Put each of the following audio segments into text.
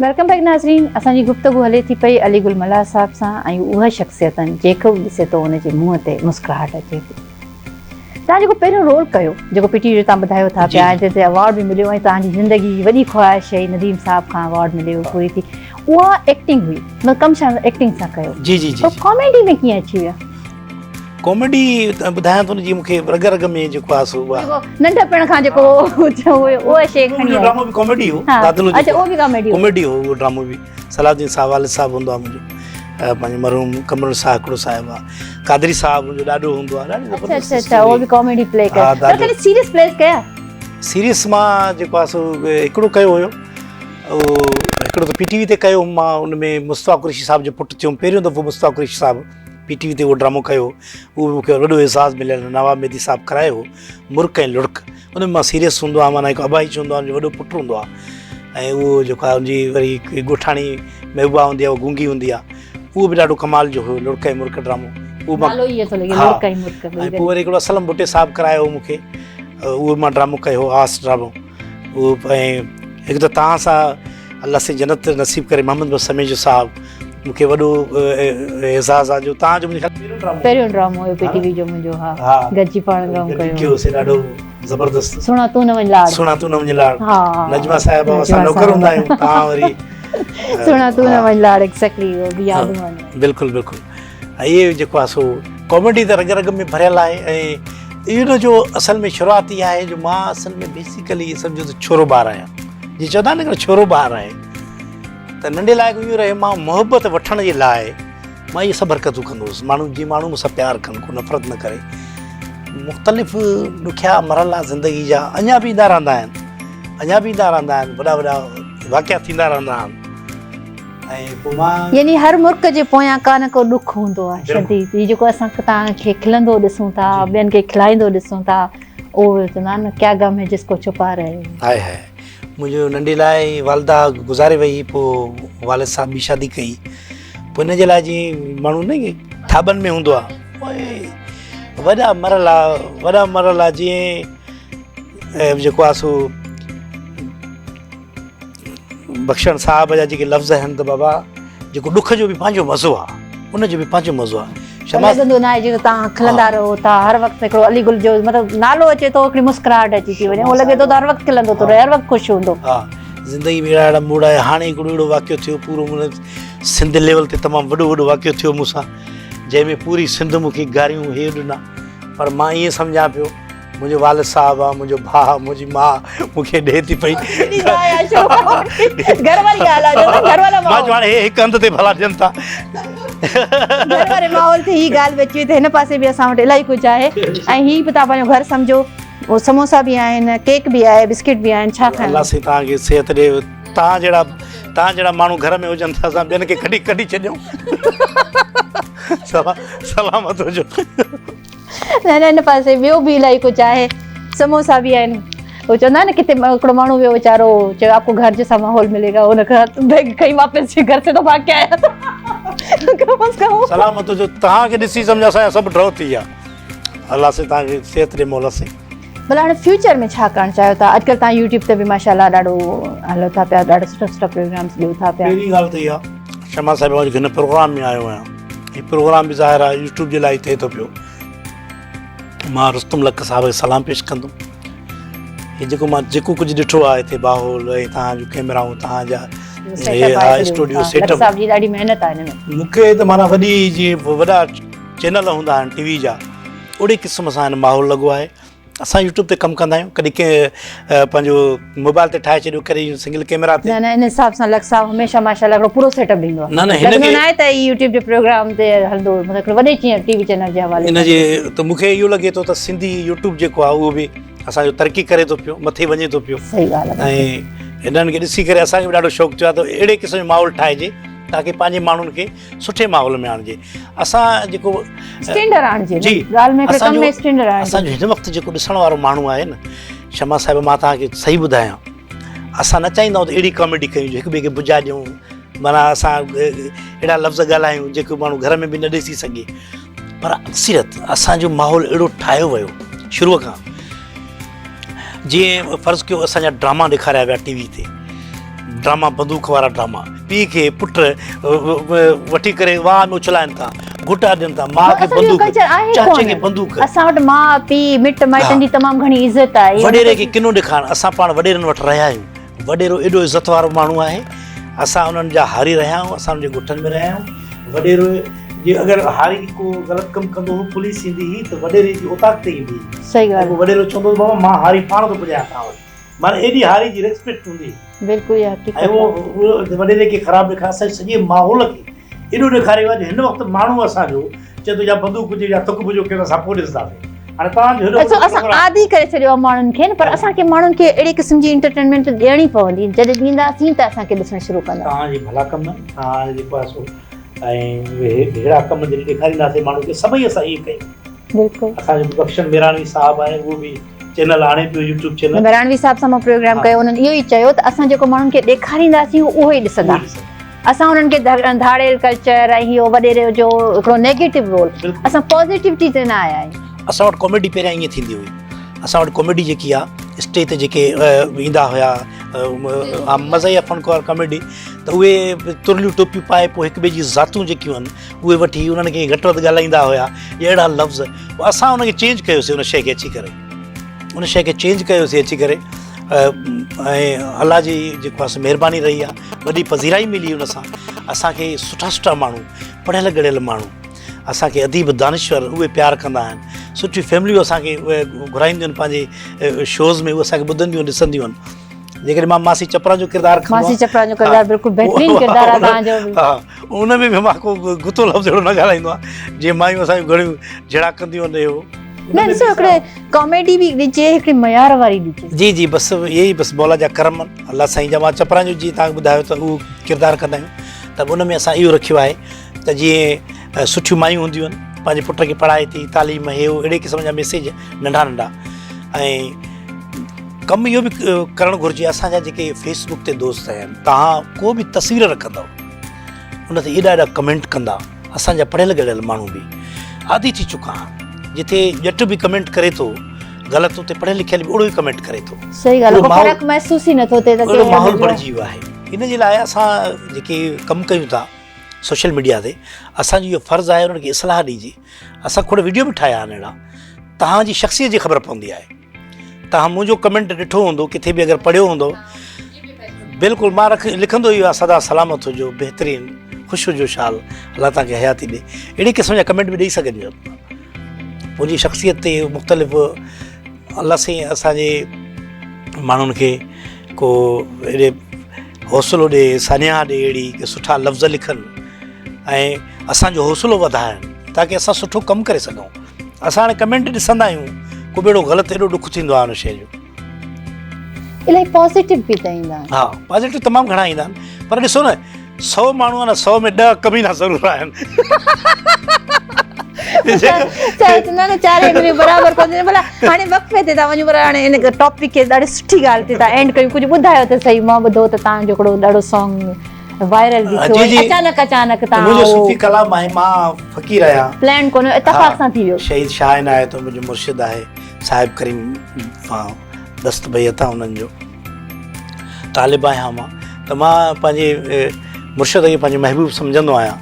Welcome back नाज़रीन। असांजी गुफ्तगू हले थी पई अली गुल मल्लाह साहब सां ऐं उहा शख़्सियत आहिनि जेको ॾिसे थो उनजे मुंहं ते मुस्कुराहट अचे थी। तव्हां जेको पहिरियों रोल कयो, जेको पीटी जो तव्हां ॿुधायो था पिया, जिते अवॉर्ड बि मिलियो ऐं तव्हांजी ज़िंदगी जी वॾी ख़्वाहिश हुई नदीम साहब खां अवॉर्ड मिलियो, पूरी थी, उहा एक्टिंग हुई, मतलब कम छा एक्टिंग सां कयो। जी जी जी। तो कॉमेडी में कीअं अची विया? कॉमेडी ॿुधायां थो न, जी मूंखे रग रग में जेको आहे सो नंढपण खां जेको उहा शइ खणी ड्रामो बि कॉमेडी हो। अच्छा, उहो बि कॉमेडी हो, उहो ड्रामो बि। सलाउद्दीन साहब वालिद साहब हूंदो आहे मुंहिंजो, पंहिंजो मरहूम कमरुल साहब हिकिड़ो साहिबु आहे, कादरी साहब मुंहिंजो ॾाढो हूंदो आहे। अच्छा, उहो बि कॉमेडी प्ले कयो। पर कॾहिं सीरियस प्लेस कया? सीरियस मां जेको आहे सो हिकिड़ो कयो हुयो, हिकिड़ो त पीटीवी ते कयो मां, उन में मुस्तफ़ा कुरैशी साहब जो पुटु थियुमि पहिरियों दफ़ो। मुस्तफ़ा कुरैशी साहब पीटीवी ते उहो ड्रामो कयो, उहो बि मूंखे वॾो एज़ाज़ु मिलियल। नवाब मेदी साहब करायो हो, मुर्क ऐं लुड़क। उन में मां सीरियस हूंदो आहे, माना हिकु अबाईच हूंदो आहे, वॾो पुटु हूंदो आहे, ऐं उहो जेको आहे उनजी वरी ॻोठाणी महबूबा हूंदी आहे, उहा गूंगी हूंदी आहे। उहो बि ॾाढो कमाल जो हुयो, लुड़क ऐं मुर्क ड्रामो। उहो मां ऐं पोइ वरी हिकिड़ो असलम भुटे साहब करायो हो मूंखे, उहो मां ड्रामो कयो हो, आस ड्रामो उहो। ऐं हिकु त तव्हां सां अलाह से जन्नत नसीब करे मोहम्मद समेजो साहब, मूंखे वॾो एज़ाज़ आहे जो तव्हांजो पहिरियों ड्रामो हुयो पीटीवी जो मुंहिंजो। हा, गॾिजी पाण कयो से ॾाढो ज़बरदस्त। सुणा तूं न वञ लाड़, सुणा तूं न वञ लाड़। नजमा साहिब असां नौकर हूंदा आहियूं, तव्हां वरी सुणा तूं न वञ लाड़। एक्ज़ैक्टली, वो बि याद आहे। बिल्कुलु बिल्कुलु। ऐं इहे जेको आहे सो कॉमेडी त रग रग में भरियल आहे। ऐं इहो जो असल में शुरूआत इहा आहे जो मां असल में बेसिकली सम्झो त छोरो ॿार आहियां, जीअं चवंदा आहिनि न छोरो ॿार आहे, त नंढे लाइक़ु इहो रहे मां मोहबत वठण जे लाइ मां इहे सभु हरकतूं कंदो हुउसि। माण्हू जीअं माण्हू मूंसां प्यारु कनि, को नफ़रत न करे। मुख़्तलिफ़ ॾुखिया मरहला ज़िंदगी जा अञा बि ईंदा रहंदा आहिनि, वॾा वॾा वाक़िया थींदा रहंदा आहिनि। ऐं पोइ मां यानी हर मुल्क जे पोयां का न को ॾुख हूंदो आहे शदीद। ही जेको असां तव्हांखे खिलंदो ॾिसूं था, ॿियनि खे खिलाईंदो ॾिसूं था, उहो चवंदा आहिनि न क्या गम है जिसको छुपा रहे। आहे मुंहिंजो नंढे लाइ वालदा गुज़ारे वई, पोइ वालिद साहब बि शादी कई। पोइ हिन जे लाइ जीअं माण्हू न थाबनि में हूंदो आहे, वॾा मरहला जीअं जेको आहे सो बख़्शण साहब जा जेके लफ़्ज़ आहिनि त बाबा, जेको ॾुख जो बि पंहिंजो मज़ो आहे, उनजो बि पंहिंजो मज़ो आहे। लॻंदो न आहे जेको तव्हां खिलंदा रहो था हर वक़्तु। हिकिड़ो अली गुल जो मतिलबु नालो अचे थो, हिकिड़ी मुस्कुराहट अची थी वञे, उहो लॻे थो त हर वक़्तु खिलंदो थो रहे, हर वक़्तु ख़ुशि हूंदो। हा, ज़िंदगी में अहिड़ा मूड़ आहे। हाणे हिकिड़ो अहिड़ो वाक़ियो थियो, पूरो मतिलबु सिंध लेवल ते तमामु वॾो वाक़ियो थियो मूंसां, जंहिंमें पूरी सिंध मूंखे गारियूं हे ॾिना। पर मां ईअं सम्झां पियो, मुंहिंजो वालिद साहब आहे, मुंहिंजो भाउ, मुंहिंजी माउ मूंखे ॾे थी पई। हिकु हंधि ते भला ॾियनि था। घर वारे माहौल ते ही ॻाल्हि बची त हिन पासे बि असां वटि इलाही कुझु आहे। ऐं ही बि तव्हां पंहिंजो घर सम्झो, उहो समोसा बि आहिनि, केक बि आहे, बिस्किट बि आहिनि, छा खाइणो? अलाह से तव्हांखे सिहत ॾे। तव्हां जहिड़ा माण्हू घर में हुजनि था, असां ॿियनि खे कढी छॾियूं। सलामत हुजो। न हिन पासे ॿियो बि इलाही कुझु आहे, समोसा बि आहिनि। वो चवंदा न, किथे हिकिड़ो माण्हू वियो वीचारो, चयो आपको घर जैसा माहौल मिलेगा, उन बैग खई वापस घर से तो भाग के आया था। सलामत हुजो। तव्हांखे ॾिसी सम्झ असांजा सभु ड्रॉ थी विया। अलाह से तव्हांखे सिहत ॾे, मौला से। भला हाणे फ्यूचर में छा करणु चाहियो था? अॼुकल्ह तव्हां यूट्यूब ते बि माशाल्लाह ॾाढो हलो था पिया, ॾाढा सुठा प्रोग्राम्स ॾियो था पिया। पहिरीं ॻाल्हि त इहा, शमा साहिब हिन प्रोग्राम में आयो आहियां। हीउ प्रोग्राम बि ज़ाहिर आहे यूट्यूब जे लाइ थिए थो पियो। मां रुस्तम लक साहब खे सलाम पेश कंदुमि। हीउ जेको कुझु ॾिठो आहे हिते माहौल, ऐं तव्हांजूं कैमराऊं, तव्हांजा स्टूडियो सेटअप, ॾाढी महिनत आहे हिन में। मूंखे त माना वॾी जीअं वॾा चैनल हूंदा आहिनि टीवी जा, ओड़े क़िस्म सां हिन माहौल लॻो आहे। असां यूट्यूब ते कमु कंदा आहियूं, कॾहिं कंहिं पंहिंजो मोबाइल ते ठाहे छॾियो, कॾहिं सिंगल कैमरा ते। न हिन हिसाब सां लक साहब हमेशह माशाल्लाह हिकिड़ो पूरो सेटअप ॾींदो आहे। न आहे त यूट्यूब जे प्रोग्राम ते हलंदो, मतिलबु वॾे कीअं टीवी चैनल जे हवाले हिन जे। त मूंखे इहो लॻे थो त सिंधी यूट्यूब जेको आहे उहो बि असांजो तरक़ी करे थो पियो, मथे वञे थो पियो। सही ॻाल्हि आहे। ऐं हिननि खे ॾिसी करे असांखे बि ॾाढो शौक़ु थियो आहे त अहिड़े क़िस्म जो माहौल ठाहिजे ताकी पंहिंजे माण्हुनि खे सुठे माहौल में आणिजे। असां जेको स्टैंडर्ड आणिजे, जी ॻाल्हि में कम में स्टैंडर्ड आहे। असांजो हिन वक़्तु जेको ॾिसण वारो माण्हू आहे न, शमा साहिब, मां तव्हांखे सही ॿुधायां, असां न चाहींदा आहियूं त अहिड़ी कॉमेडी कयूं जो हिक ॿिए खे बुझा ॾियूं, माना असां अहिड़ा लफ़्ज़ ॻाल्हायूं जेको माण्हू घर में बि न ॾिसी सघे। पर अक्सरियत असांजो माहौल अहिड़ो ठाहियो वियो शुरूअ खां, जीअं फ़र्ज़ु कयो असांजा ड्रामा ॾेखारिया विया टीवी ते, ड्रामा बंदूक वारा ड्रामा पीउ खे पुट वठी करे वाह में उछलाइनि था घुटा ॾियनि था माउ खे बंदूक चाचे खे बंदूक असां वटि माउ पीउ मिट माइटनि जी तमामु घणी इज़त आहे वॾेरे खे किनो ॾेखारण असां पाण वॾेरनि वटि रहिया आहियूं वॾेरो एॾो इज़त वारो माण्हू आहे असां उन्हनि जा हारी रहिया आहियूं असां उनजे ॻुठनि में रहिया आहियूं वॾेरो जे अगरि हारी को ग़लति कमु कंदो हो पुलिस ईंदी हुई त वॾेरे जी औताक़ ते ईंदी हुई सही ॻाल्हि वॾेरो चवंदो बाबा मां हारी पाण थो पुॼायां तव्हां वटि माना एॾी हारी जी रिस्पेक्ट हूंदी बिल्कुलु इहा हक़ीक़त ऐं उहो वॾेरे खे ख़राबु ॾेखारे असांजे सॼे माहौल खे एॾो ॾेखारियो आहे जो हिन वक़्तु माण्हू असांजो चए थो या बंदूक हुजे या थुक हुजे कहिड़ो असां पोइ ॾिसंदासीं हाणे तव्हांजो असां आदी करे छॾियो आहे माण्हुनि खे पर असांखे माण्हुनि खे अहिड़े क़िस्म जी एंटरटेनमेंट ॾियणी पवंदी जॾहिं ॾींदासीं त असांखे ॾिसणु शुरू कंदा तव्हांजी भला कम तव्हां जेको आहे सो ऐं अहिड़ा कम जॾहिं ॾेखारींदासीं माण्हू खे सभई असां इहे कयूं बिल्कुलु असांजो बख्शन मेराणी साहिबु आहे उहो बि चैनल आणे पियो यूट्यूब चैनल मेराणवी साहिब सां मां प्रोग्राम कयो उन्हनि इहो ई चयो त असां जेको माण्हुनि खे ॾेखारींदासीं उहो ई ॾिसंदा असां उन्हनि खे धाड़ेल कल्चर ऐं इहो वॾेरे जो हिकिड़ो नेगेटिव रोल असां पॉज़िटिविटी ते न आया आहियूं असां वटि कॉमेडी पहिरियां ईअं थींदी हुई असां वटि कॉमेडी जेकी आहे स्टेज ते जेके ईंदा हुया मज़ा फनकार कॉमेडी त उहे तुरलियूं टोपियूं पाए पोइ हिक ॿिए जी ज़ातूं जेकियूं आहिनि उहे वठी उन्हनि खे घटि वधि ॻाल्हाईंदा हुया अहिड़ा लफ़्ज़ असां उनखे चेंज कयोसीं उन शइ खे अची करे उन शइ खे चेंज कयोसीं अची करे ऐं अलाह जी जेको आहे महिरबानी रही आहे वॾी पज़ीराई मिली उन सां असांखे सुठा सुठा माण्हू पढ़ियल गढ़ियल माण्हू असांखे अदीब दानिश्वर उहे प्यारु कंदा आहिनि सुठियूं फैमिलियूं असांखे उहे घुराईंदियूं आहिनि पंहिंजे शोज़ में उहे असांखे ॿुधंदियूं ॾिसंदियूं आहिनि जेकॾहिं मां मासी चपरा जो किरदारु मासी चपरा जो किरदारु बिल्कुलु बहितरीनु किरदारु आहे तव्हांजो हा उन में बि मां को गुतो लफ़्ज़ अहिड़ो न ॻाल्हाईंदो आहे जीअं मायूं असांजूं घणियूं जहिड़ा कंदियूं आहिनि इहो न ॾिसो हिकिड़े कॉमेडी बि ॾिजे हिकिड़ी मयार वारी ॾिजे जी जी बसि इहे ई बसि मौला जा करम अलाह साईं जा मां चपरा जो जीअं तव्हांखे ॿुधायो त उहो किरदारु कंदा आहियूं त उन में असां इहो रखियो आहे त जीअं सुठियूं मायूं हूंदियूं आहिनि पंहिंजे पुट खे पढ़ाए थी तालीम हे अहिड़े क़िस्म जा मैसेज नंढा नंढा ऐं कमु इहो बि करणु घुरिजे असांजा जेके फेसबुक ते दोस्त आहिनि तव्हां को बि तस्वीर रखंदव उन ते एॾा एॾा कमेंट कंदा असांजा पढ़ियल गढ़ियल माण्हू बि आदी थी चुका आहिनि जिथे ॼट बि कमेंट करे थो ग़लति उते पढ़ियल लिखियल बि ओड़ो ई कमेंट करे थो सही ॻाल्हि आहे फ़र्क़ु महसूसु ई नथो थिए त माहौल बणिजी वियो आहे इन जे लाइ असां जेके कमु कयूं था सोशल मीडिया ते असांजो इहो फ़र्ज़ु आहे उन्हनि खे इस्लाह ॾिजे असां खोड़ वीडियो बि ठाहिया आहिनि अहिड़ा तव्हांजी शख़्सियत जी ख़बर पवंदी आहे तव्हां मुंहिंजो कमेंट ॾिठो हूंदो किथे बि अगरि पढ़ियो हूंदो बिल्कुलु मां लिखंदो इहो आहे सदा सलामत हुजो बहितरीनु ख़ुशि हुजो शाल अलाह तव्हांखे हयाती ॾे अहिड़े क़िस्म जा कमेंट बि ॾेई सघंदियूं मुंहिंजी शख़्सियत ते मुख़्तलिफ़ अलाह साईं असांजे माण्हुनि खे को अहिड़े हौसलो ॾे सानिया ॾे अहिड़ी की सुठा लफ़्ज़ लिखनि ऐं असांजो हौसलो वधाइनि ताकी असां सुठो कमु करे सघूं असां हाणे कमेंट ॾिसंदा आहियूं को बि अहिड़ो ग़लति एॾो ॾुखु थींदो आहे हुन शइ जो इलाही पॉज़िटिव बि त ईंदा आहिनि हा पॉज़िटिव तमामु घणा ईंदा आहिनि पर ॾिसो न 100 माण्हू आहे न 100 में 10 कमीना ज़रूरु आहिनि बराबरि कोन्हे भला हाणे वक़्फ़े ते था वञूं पर हाणे इन टॉपिक खे ॾाढी सुठी ॻाल्हि ते था एंड कयूं कुझु ॿुधायो त सही मां ॿुधो त तव्हांजो हिकिड़ो ॾाढो सॉन्ग वायरल बि थियो अचानक मुंहिंजो सूफ़ी कलाम आहे मां फ़क़ीर आहियां प्लान कोन्हे इत्तफ़ाक़ सां थी वियो शहीद शाह आहे त मुंहिंजो मुर्शिद आहे साहिब करीम दस्त भई अथा उन्हनि जो तालिब आहियां मां त मां पंहिंजे मुर्शिद खे पंहिंजो महबूब सम्झंदो आहियां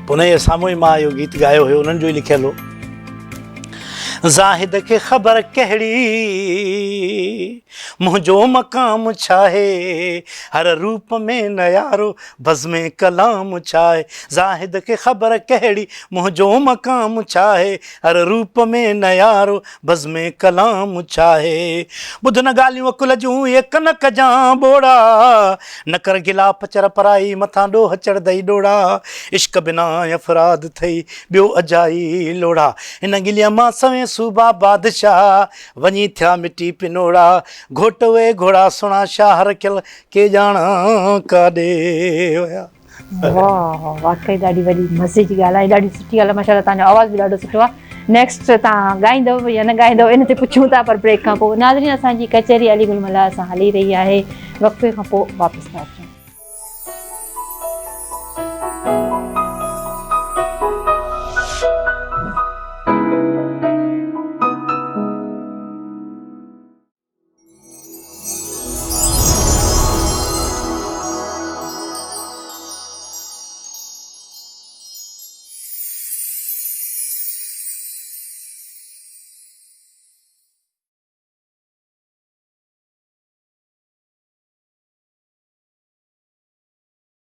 पोइ उनजे साम्हूं ई मां इहो गीत ॻायो हुयो उन्हनि जो ई लिखियलु हो ज़ाहिद खे ख़बर कहिड़ी मुंहिंजो मक़ाम छा आहे हर रूप में नयारो बज़्म कलाम छा आहे ज़ाहिद खे ख़बर कहिड़ी मुंहिंजो मक़ाम छा आहे हर रूप में नयारो बज़्म कलाम छा आहे ॿुध न ॻाल्हियूं अकुल जूं ये कनक जा बोड़ा न कर गिला पचर पराई मथां ॾोह चढ़ंदई ॾोड़ा इश्क बिना अफ़राद थई ॿियो अजाई लोड़ा हिन गिलिया मां सवें सूबा बादशाह वञी थिया मिटी पिनोड़ा घोट वे घोड़ा सुणा शाह रखियल के ॼाणा काॾे हुया वाह वाकई ॾाढी वॾी मज़े जी ॻाल्हि आहे ॾाढी सुठी ॻाल्हि आहे माशाल्लाह तव्हांजो आवाज़ बि ॾाढो सुठो आहे नेक्स्ट तव्हां ॻाईंदव या न ॻाईंदव इन ते पुछूं था पर ब्रेक खां पोइ नाज़रीन असांजी कचहरी अली गुल मल्लाह सां हली रही आहे वक़्फ़े खां पोइ वापसि था अचूं